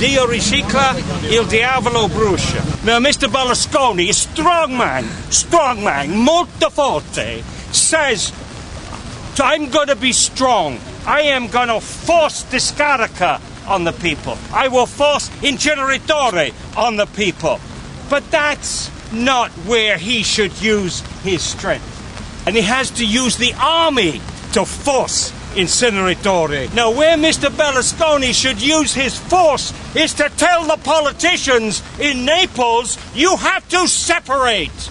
Dio Ricicla, il Diavolo Brucia. Now, Mr. Berlusconi, a strong man, molto forte, says, I'm going to be strong. I am going to force discarica on the people. I will force inceneritore on the people. But that's not where he should use his strength. And he has to use the army to force inceneritore. Now, where Mr. Berlusconi should use his force is to tell the politicians in Naples, you have to separate.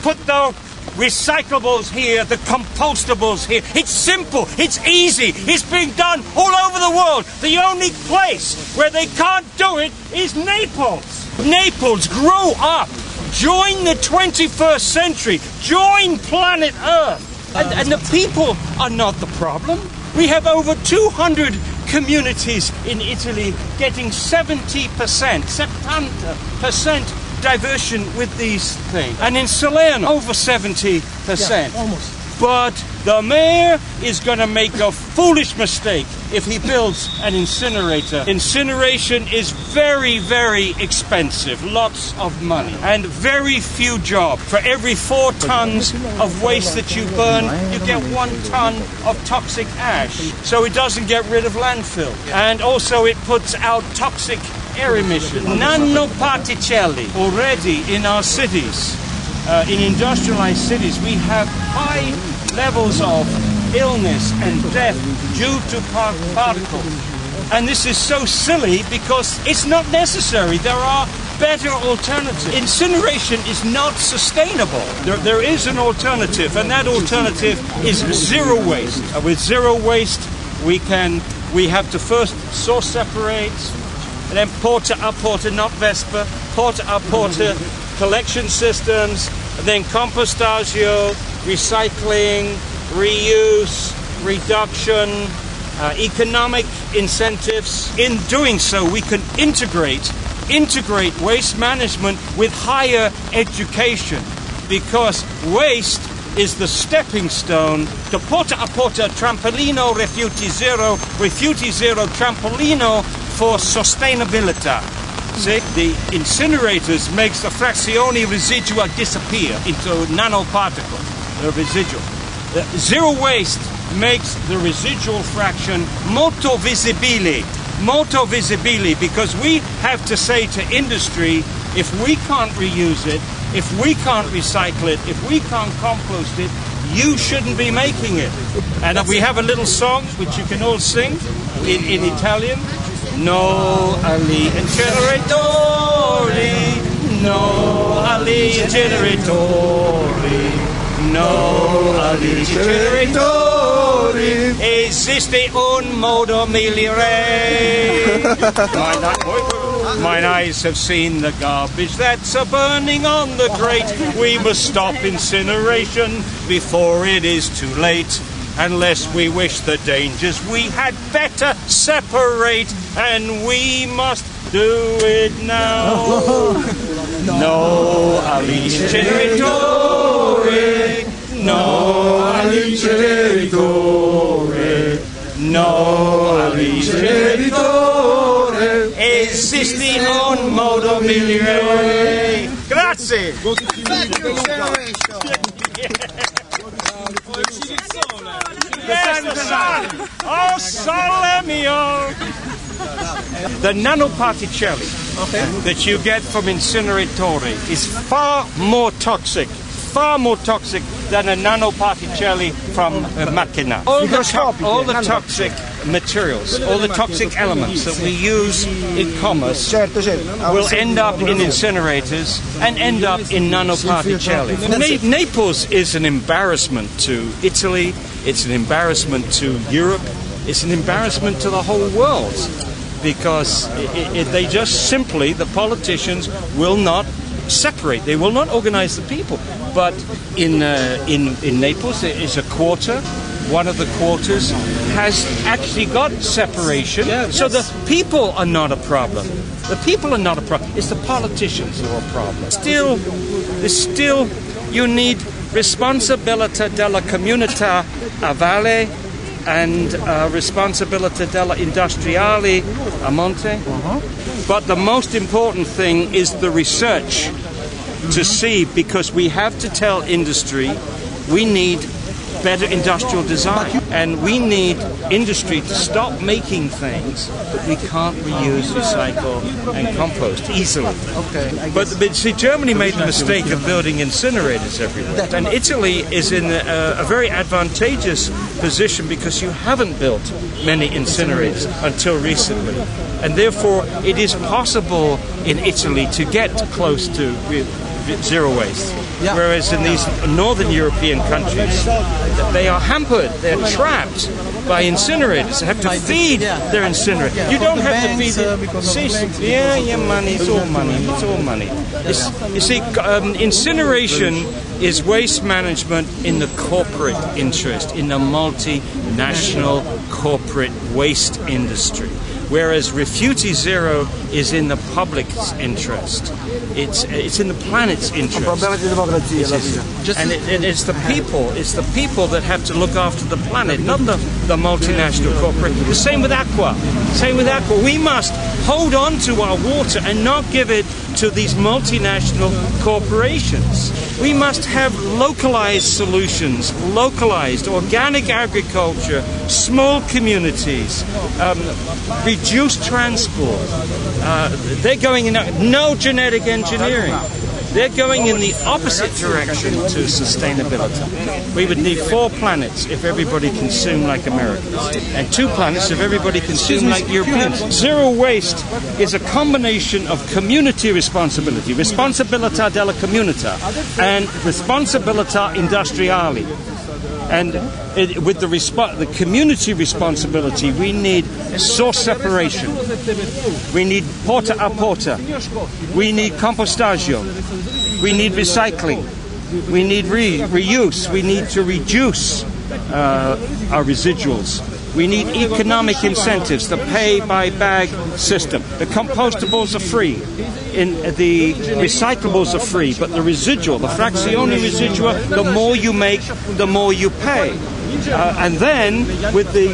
Put the recyclables here, the compostables here. It's simple, it's easy, it's being done all over the world. The only place where they can't do it is Naples. Naples, grow up. Join the 21st century. Join planet Earth. And the people are not the problem. We have over 200 communities in Italy getting 70% diversion with these things. And in Salerno, over 70%. Yeah, almost. But the mayor is going to make a foolish mistake if he builds an incinerator. Incineration is very, very expensive, lots of money, and very few jobs. For every 4 tons of waste that you burn, you get 1 ton of toxic ash. So it doesn't get rid of landfill. And also it puts out toxic air emissions. Nanoparticelli already in our cities. In industrialized cities, we have high levels of illness and death due to particles. And this is so silly because it's not necessary. There are better alternatives. Incineration is not sustainable. There is an alternative, and that alternative is zero waste. With zero waste, we have to first source separate, and then porta a porta, not Vespa, porta a porta, collection systems, and then compostagio, recycling, reuse, reduction, economic incentives. In doing so, we can integrate waste management with higher education, because waste is the stepping stone to porta a porta trampolino rifiuti zero trampolino for sustainability. See, the incinerators makes the frazioni residua disappear into nanoparticles, the residual. The zero waste makes the residual fraction molto visibile, because we have to say to industry, if we can't reuse it, if we can't recycle it, if we can't compost it, you shouldn't be making it. And we have a little song which you can all sing in Italian. No agli inceneritori, no agli inceneritori, no agli inceneritori, esiste un modo migliore. Mine eyes have seen the garbage that's burning on the grate. We must stop incineration before it is too late. Unless we wish the dangers, we had better separate, and we must do it now. No agli inceneritori, no agli inceneritori, no agli inceneritori, esiste un modo migliore. Grazie! Oh, sole mio! The nanoparticelli that you get from inceneritore is far more toxic than a nanoparticelli from a macchina. All the toxic materials, all the toxic elements that we use in commerce will end up in incinerators and end up in nanoparticelli. Naples is an embarrassment to Italy, it's an embarrassment to Europe, it's an embarrassment to the whole world, because they just simply, the politicians will not separate, they will not organize the people. But in Naples there is a quarter. One of the quarters has actually got separation, so the people are not a problem. The people are not a problem. It's the politicians who are a problem. Still, you need responsabilità della comunità a valle and responsabilità della industriale a monte. But the most important thing is the research to see, because we have to tell industry we need better industrial design, and we need industry to stop making things that we can't reuse, recycle and compost easily. But see, Germany made the mistake of building incinerators everywhere, and Italy is in a very advantageous position because you haven't built many incinerators until recently, and therefore it is possible in Italy to get close to zero waste. Whereas in these northern European countries, they are hampered, they're trapped by incinerators. They have to feed their incinerator. You don't have to feed it. Money, it's all money, it's all money. You see, incineration is waste management in the corporate interest, in the multinational corporate waste industry. Whereas Rifiuti Zero is in the public's interest. It's in the planet's interest. And it's the people. It's the people that have to look after the planet, not the multinational corporate. The same with aqua. Same with aqua. We must hold on to our water and not give it to these multinational corporations. We must have localized solutions, localized organic agriculture, small communities, reduced transport. They're going in no genetic engineering. They're going in the opposite direction to sustainability. We would need 4 planets if everybody consumed like Americans, and 2 planets if everybody consumed like Europeans. Zero waste is a combination of community responsibility, responsabilità della comunità, and responsabilità industriale. And with the community responsibility, we need source separation, we need porta a porta, we need compostaggio, we need recycling, we need reuse, we need to reduce our residuals. We need economic incentives, the pay-by-bag system. The compostables are free, the recyclables are free, but the residual, the frazione residua, the more you make, the more you pay. And then, with the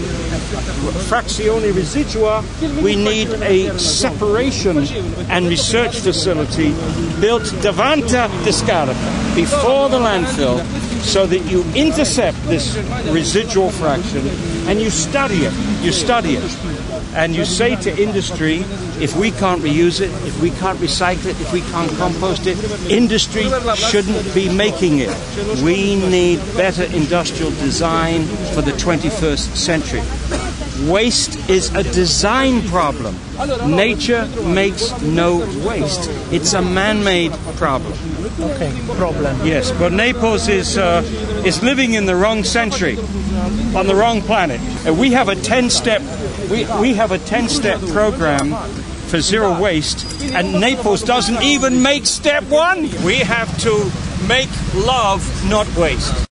frazione residua, we need a separation and research facility built davanti discarica, before the landfill, so that you intercept this residual fraction and you study it, and you say to industry, if we can't reuse it, if we can't recycle it, if we can't compost it, industry shouldn't be making it. We need better industrial design for the 21st century. Waste is a design problem. Nature makes no waste. It's a man-made problem. Problem. Yes, but Naples is living in the wrong century, on the wrong planet. And we have a 10-step we have a 10-step program for zero waste, and Naples doesn't even make step 1. We have to make love, not waste.